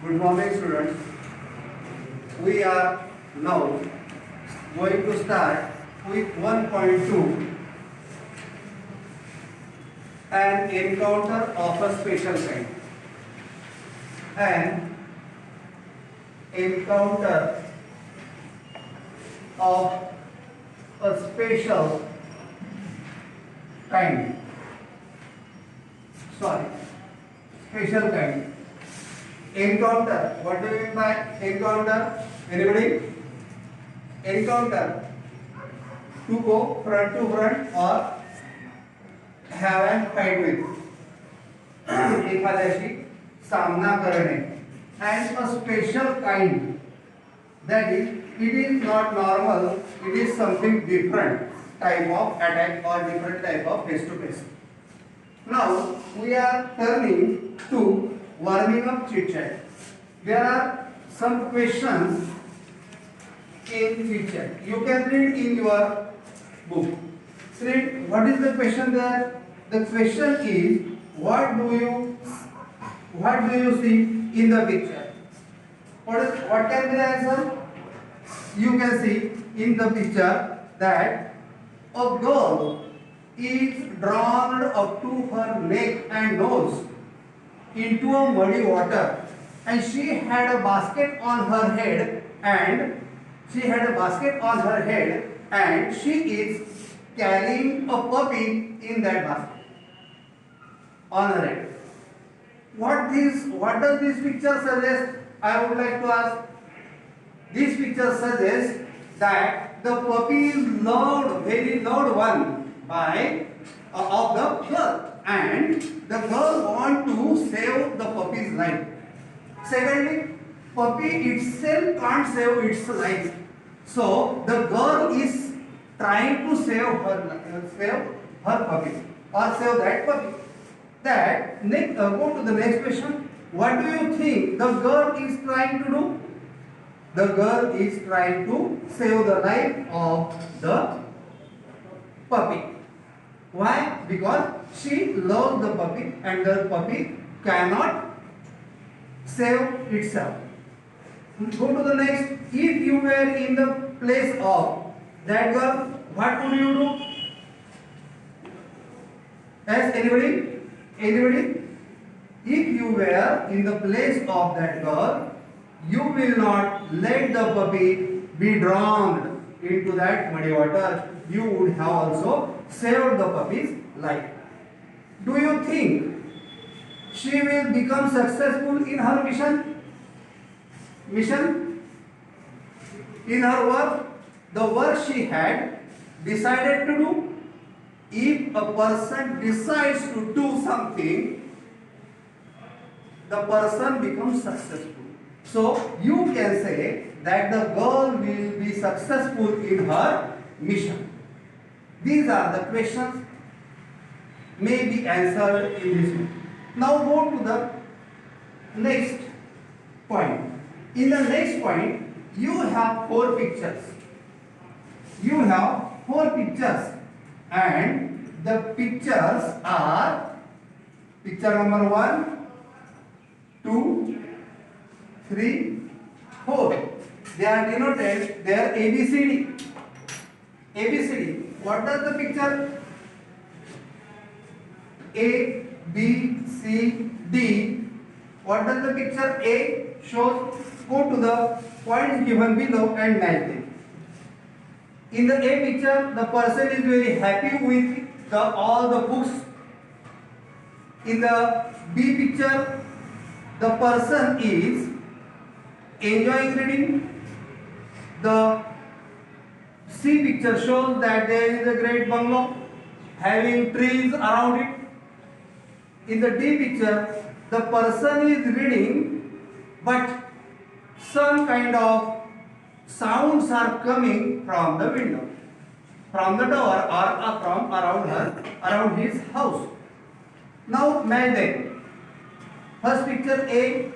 Good morning, students. We are now going to start with 1.2, an encounter of a special kind. An encounter of a special kind. Special kind. Encounter. What do you mean by encounter? Anybody? Encounter. To go front to front or have a fight with. एखाद्याशी सामना करणे. And a special kind. That is, it is not normal. It is something different type of attack or different type of face to face. Now we are turning to warming up chit chat. There are some questions in chit chat. You can read in your book. Read what is the question there. The question is what do you see in the picture? What can be the answer? You can see in the picture that a girl is drawn up to her neck and nose into a muddy water, and she had a basket on her head, and she is carrying a puppy in that basket on her head. What does this picture suggest? I would like to ask. This picture suggests that the puppy is loved, very loved one by of the girl, and the girl want to save the puppy's life. Secondly, puppy itself can't save its life, so the girl is trying to save her puppy or save that puppy. Go to the next question. What do you think the girl is trying to do? The girl is trying to save the life of the puppy. Why? Because she loves the puppy and the puppy cannot save itself. Go to the next. If you were in the place of that girl, what would you do? Yes, anybody? If you were in the place of that girl, you will not let the puppy be drawn into that muddy water. You would have also saved the puppy's life. Do you think she will become successful in her mission? In her work? The work she had decided to do? If a person decides to do something, the person becomes successful. So you can say that the girl will be successful in her mission. These are the questions may be answered in this way. Now go to the next point. In the next point, you have four pictures. And the pictures are picture number 1, 2, 3, 4. They are denoted, they are ABCD. What does the picture? A, B, C, D. What does the picture A shows? Go to the points given below and match them. In the A picture, the person is very happy with all the books. In the B picture, the person is enjoying reading. The C picture shows that there is a great bungalow having trees around it. In the D picture, the person is reading, but some kind of sounds are coming from the window, from the door, or from around his house. Now match them. First picture A,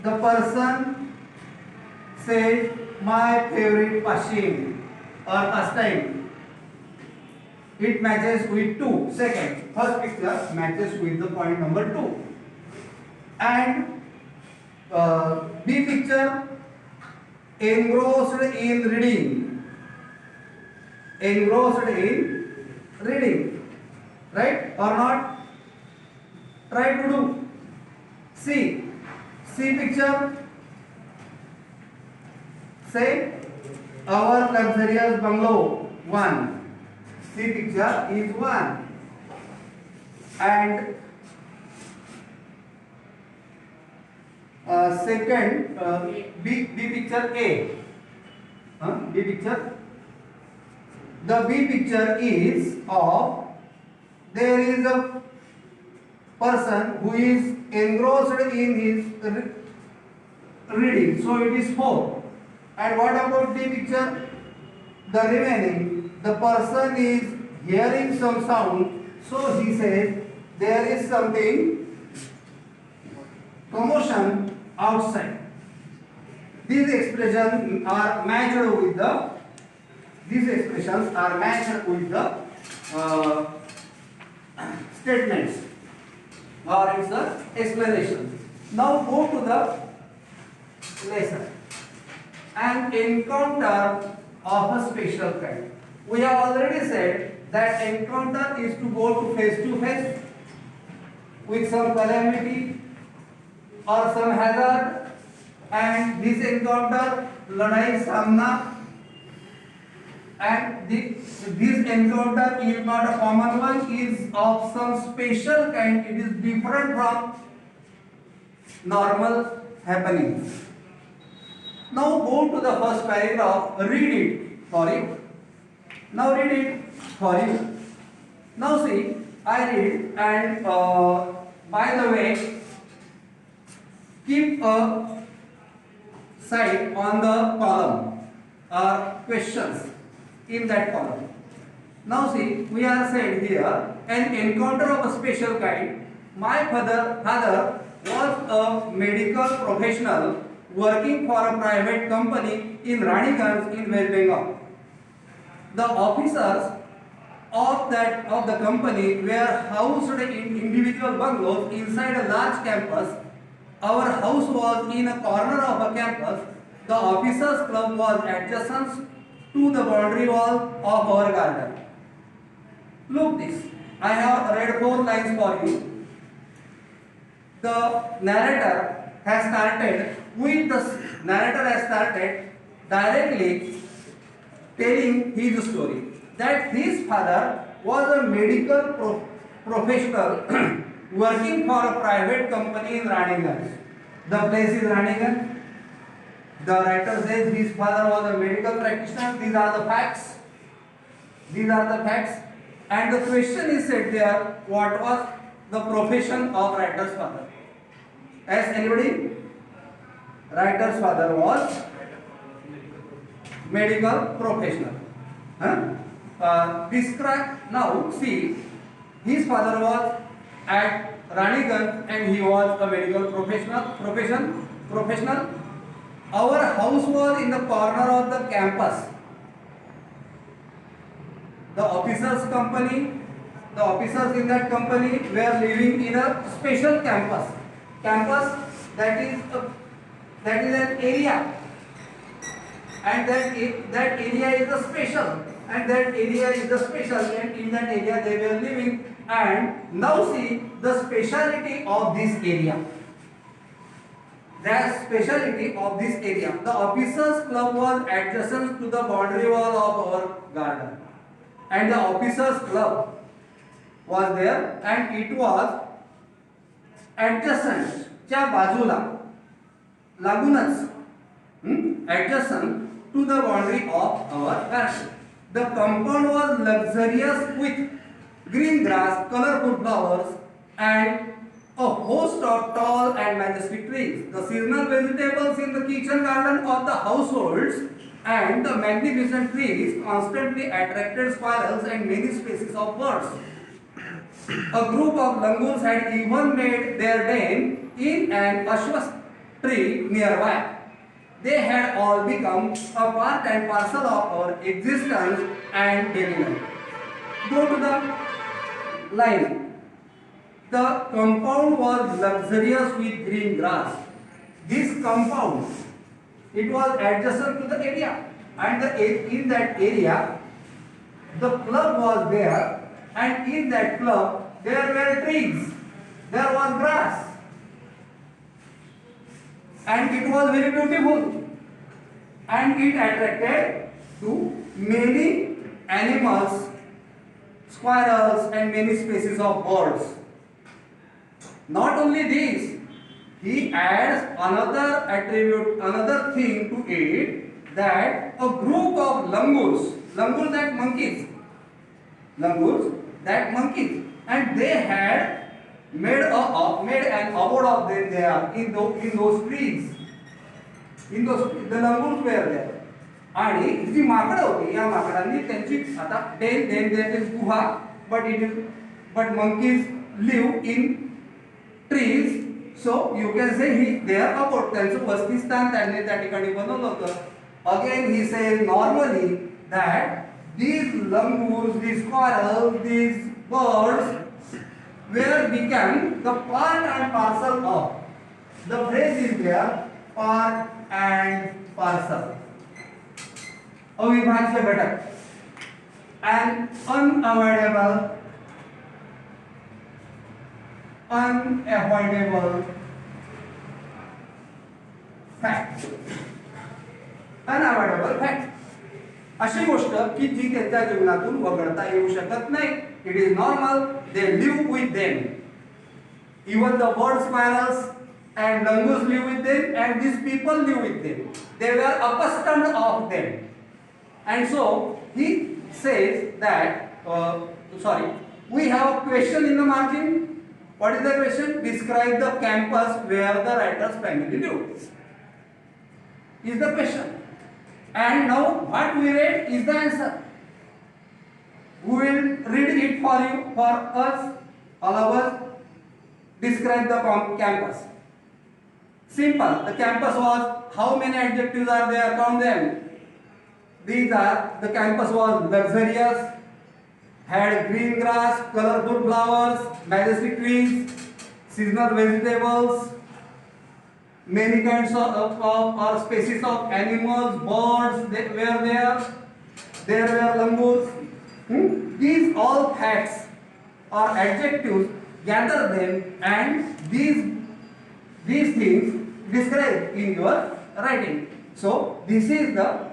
the person says my favorite pastime. It matches with 2. Second, first picture matches with the point number 2. And B picture, engrossed in reading. Engrossed in reading. Right or not? Try to do. C. C picture. Say our luxurious bungalow. 1. C picture is 1. And second, B picture A. B picture. The B picture is of, there is a person who is engrossed in his reading. So it is 4. And what about D picture? The remaining, the person is hearing some sound. So he says there is something commotion outside. These expressions are matched with the statements or its the explanation. Now go to the lesson. An encounter of a special kind. We have already said that encounter is to go to face with some calamity or some hazard, and this encounter, ladai samna, and this encounter is not a common one, is of some special kind. It is different from normal happenings. Now go to the first paragraph, read it for you. Now read it for you. Now see, I read, and by the way, keep a side on the column or questions in that column. Now see, we are said here, an encounter of a special kind. My father was a medical professional working for a private company in Raniganj in West Bengal. The officers of the company were housed in individual bungalows inside a large campus. Our house was in a corner of a campus. The officers' club was adjacent to the boundary wall of our garden. Look this. I have read 4 lines for you. The narrator has started directly telling his story. That his father was a medical professional working for a private company in Raniganj. The place is Raniganj. The writer says his father was a medical practitioner. These are the facts. And the question is said there, what was the profession of writer's father? As anybody? Writer's father was medical professional. Describe, now see, his father was at Raniganj and he was a medical professional. Our house was in the corner of the campus. The officers in that company were living in a special campus. That is an area, and that area is a special, and in that area they were living. And now see the speciality of this area. The officers' club was adjacent to the boundary wall of our garden, and the officers' club was there, and it was adjacent, च्या बाजूला, लागूनच, adjacent to the boundary of our garden. The compound was luxurious with green grass, colorful flowers, and a host of tall and majestic trees. The seasonal vegetables in the kitchen garden of the households and the magnificent trees constantly attracted squirrels and many species of birds. A group of langurs had even made their den in an ashwas tree nearby. They had all become a part and parcel of our existence and daily life. Go to the line. The compound was luxurious with green grass. This compound, it was adjacent to the area, and in that area the club was there, and in that club there were trees, there was grass, and it was very beautiful, and it attracted to many animals, squirrels and many species of birds. Not only this, he adds another attribute, another thing to it, that a group of langurs that monkeys, and they had made an abode of them there in those trees. The langurs were there. आणि जी माकडं होती, या माकडांनी त्यांची आता there is Guha, but monkeys live in trees, so you can say they are abode. त्यांचं वसतिस्थान त्यांनी त्या ठिकाणी बनवलं होतं. Again he says normally that these langurs, these squirrels, these birds were become the part and parcel of. The phrase is there, part and parcel. अविभाज्य घटक, an unavoidable fact. Unavoidable fact. अशी गोष्ट की जी त्यांच्या जीवनातून वगळता येऊ शकत नाही. It is normal, they live with them. Even the bird, squirrels and langurs live with them, and these people live with them. They were accustomed of them. And so he says that, we have a question in the margin. What is the question? Describe the campus where the writer's family lived. Is the question. And now what we read is the answer. We will read it for you, for us, all of us. Describe the campus. Simple. The campus was, how many adjectives are there? Count them. These are, the campus was luxurious, had green grass, colorful flowers, majestic trees, seasonal vegetables, many kinds of species of animals, birds they were there. There were langurs. These all facts or adjectives, gather them, and these things described in your writing. So this is the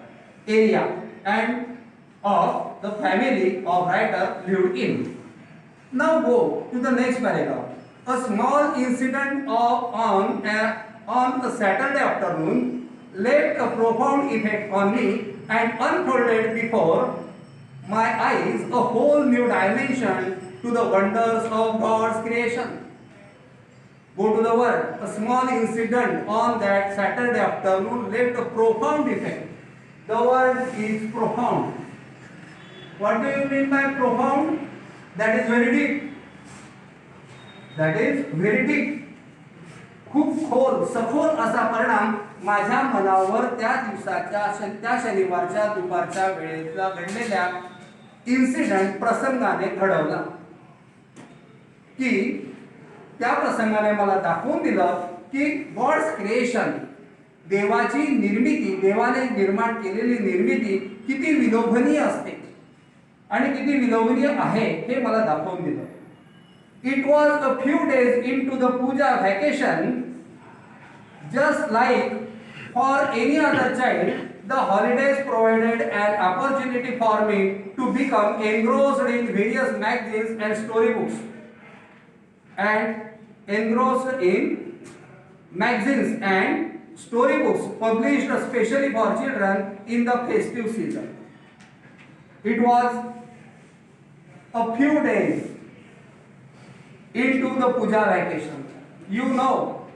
area and of the family of writer lived in. Now go to the next paragraph. A small incident on a Saturday afternoon left a profound effect on me and unfolded before my eyes a whole new dimension to the wonders of God's creation. Go to the word. A small incident on that Saturday afternoon left a profound effect. The word is profound. What do you mean by profound? That is very deep. That is very deep. खूप खोल, सखोल असा परिणाम माझ्या मनावर त्या दिवसाच्या, त्या शनिवारच्या दुपारच्या वेळेला घडलेल्या इन्सिडेंट प्रसंगाने घडवला. की त्या प्रसंगाने मला दाखवून दिलं की गॉड्स क्रिएशन, देवाची निर्मिती, देवाने निर्माण केलेली निर्मिती किती विलोभनीय असते आणि किती विलोभनीय आहे हे मला दाखवून दिलं. It was a few days into the puja vacation, just like for any other child, the holidays provided an opportunity for me to become engrossed in various magazines and storybooks, and engrossed in magazines and storybooks published especially for children in the festive season. It was a few days into the puja vacation. You know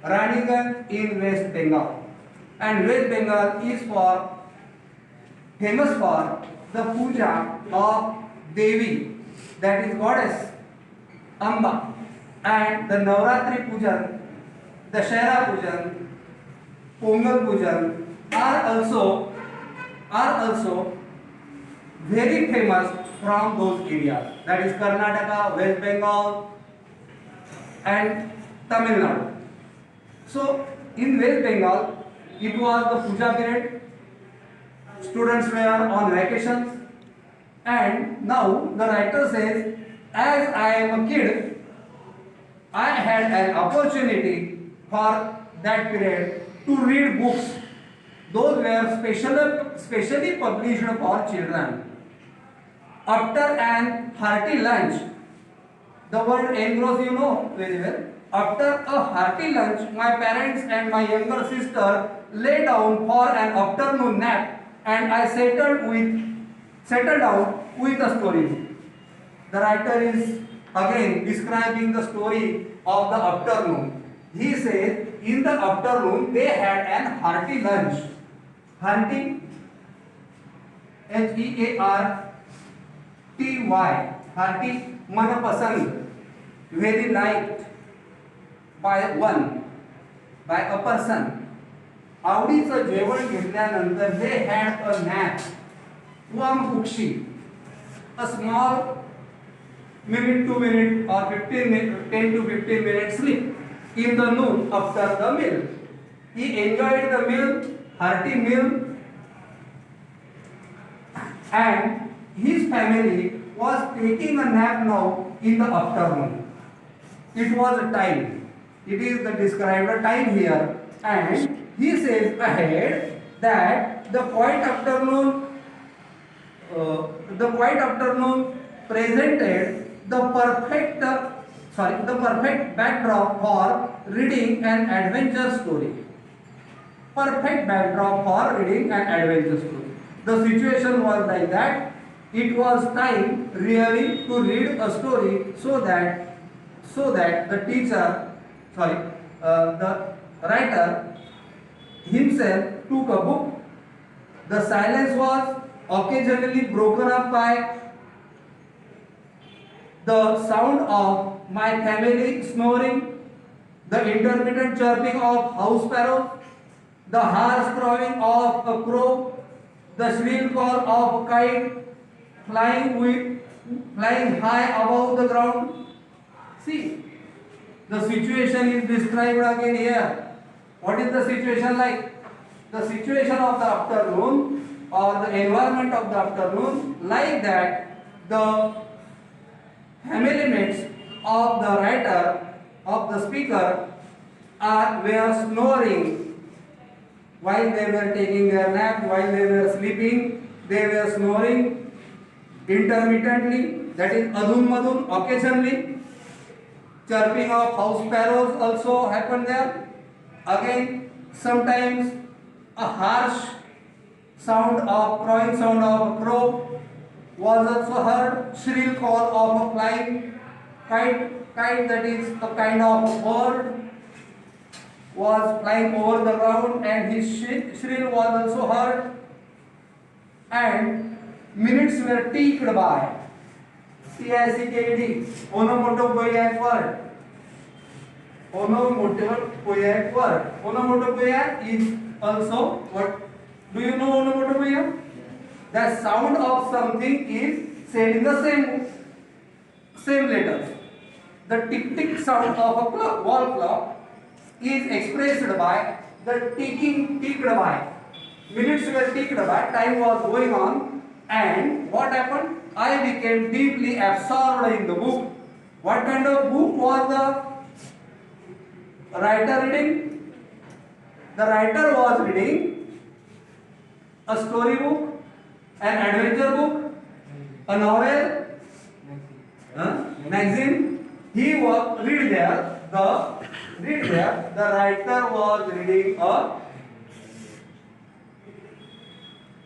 Raniganj in West Bengal, and West Bengal is famous for the puja of Devi, that is goddess Amba, and the Navratri pujan, Dashera pujan, Pongal pujan are also very famous from those areas. That is Karnataka, West Bengal, and Tamil Nadu. So in West Bengal, it was the puja period. Students were on vacations, and now the writer says, as I am a kid, I had an opportunity for that period to read books. Those were specially published for children. After an hearty lunch, the word engross you know very well. After a hearty lunch, my parents and my younger sister lay down for an afternoon nap, and I settled down with a story. The writer is again describing the story of the afternoon. He says, in the afternoon they had an hearty lunch. Hearty, Hearty, hearty, manapasand, very liked by one, by a person. आवडीचं जेवण घेतल्यानंतर they had a nap, वामकुक्षी, a small minute to minute or 10 to 15 minute sleep in the noon after the meal. He enjoyed the meal, hearty meal, and his family was taking a nap now in the afternoon. It was a time. It is the described time here, and he says ahead that the quiet afternoon presented the perfect backdrop for reading an adventure story. Perfect backdrop for reading an adventure story. The situation was like that. It was time really to read a story so that the writer himself took a book. The silence was occasionally broken up by the sound of my family snoring, the intermittent chirping of house sparrows, the harsh crowing of a crow, the shrill call of a kite flying high above the ground. See, the situation is described again here. What is the situation like? The situation of the afternoon or the environment of the afternoon like that the family mates of the writer, of the speaker, were snoring while they were taking their nap, while they were sleeping. They were snoring intermittently, that is adun madun, occasionally. Chirping of house sparrows also happened there. Again, sometimes a harsh crowing sound of a crow was also heard. Shrill call of a flying kite, that is a kind of bird, was flying over the ground, and his shrill was also heard. And minutes were ticked by. TICKED, onomatopoeic word. Onomatopoeic word. Onomatopoeia is also what? Do you know onomatopoeia? The sound of something is said in the same letters. The tick sound of a wall clock is expressed by the ticked by. Minutes were ticked by, time was going on, and what happened? I became deeply absorbed in the book. What kind of book was the writer reading? The writer was reading a story book, an adventure book, a novel, magazine. He was read there. The writer was reading a.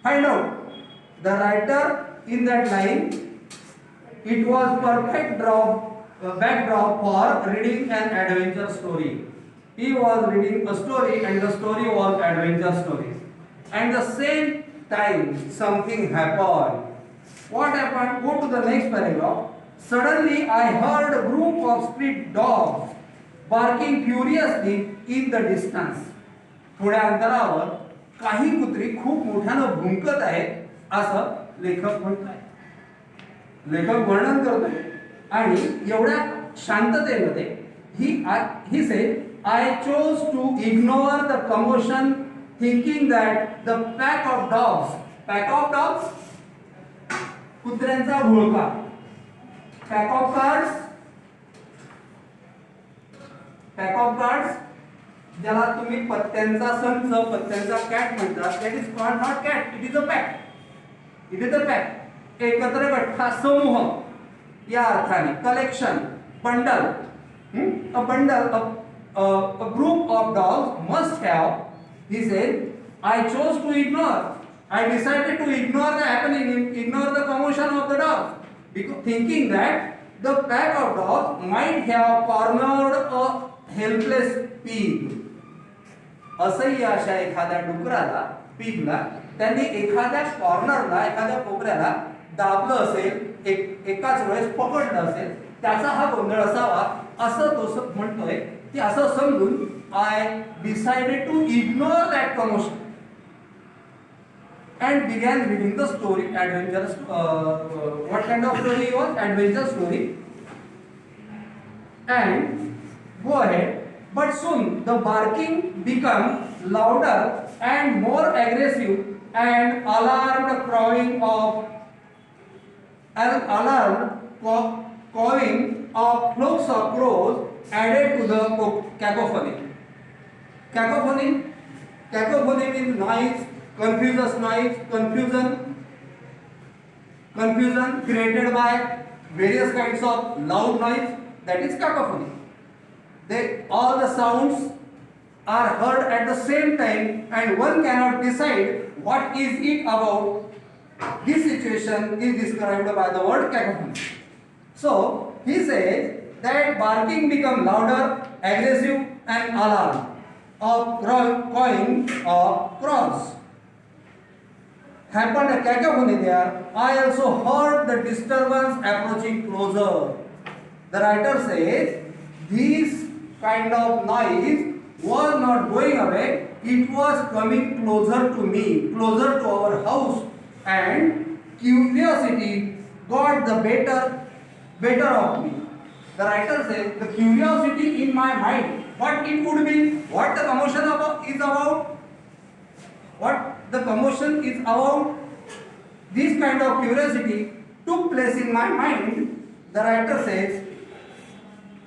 Find out. The writer in that line, it was perfect backdrop for reading an adventure story. He was reading a story, and the story was adventure story. And the same time something happened. What happened? Go to the next paragraph. Suddenly I heard a group of street dogs barking furiously in the distance. थोड्या अंतरावर काही कुत्री खूप मोठ्यानं भुंकत आहेत असं लेखक म्हणताय. लेखक वर्णन करतोय आणि एवढ्या शांततेमध्ये He said, I chose to ignore the commotion, thinking that the pack of dogs, कुत्र्यांचा घोळका, pack of cards, ज्याला तुम्ही पत्त्यांचा संच, पत्त्यांचा कॅट म्हणतात, that is called not cat, it is a pack. It is a pack. एकत्र गठ्ठा, समूह या अर्थाने, collection, bundle. A bundle of a group of dogs must have, he said, I chose to ignore. I decided to ignore the happening, ignore the commotion of the dogs, because thinking that the pack of dogs might have cornered a helpless pig. असह्य अशा एखाद्या डुकराला, पिगला, त्यांनी एखाद्या कॉर्नरला, एखाद्या कोपऱ्याला दाबलं असेल, एकाच वेळेस पकडलं असेल, त्याचा हा गोंधळ असावा असं तो म्हणतोय की असं समजून I decided to ignore that commotion and began reading the story, adventurous. What kind of story it was? Adventure story. And go ahead. But soon the barking became louder and more aggressive, and alarmed cawing of flocks of crows added to the cacophony. Cacophony means noise, confusion created by various kinds of loud noise. That is cacophony. All the sounds are heard at the same time, and one cannot decide what is it about. This situation is described by the word cacophony. So he says that barking become louder, aggressive, and alarm of cawing of crows. Happened a cacophony there. I also heard the disturbance approaching closer. The writer says this kind of noise was not going away, it was coming closer to me, closer to our house, and curiosity got the better of me. The writer says the curiosity in my mind, what it could be, what the commotion is about, what the commotion is about, this kind of curiosity took place in my mind, the writer says,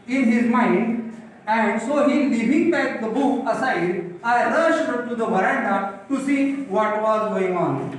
in his mind, and so he leaving back the book aside, I rushed to the veranda to see what was going on.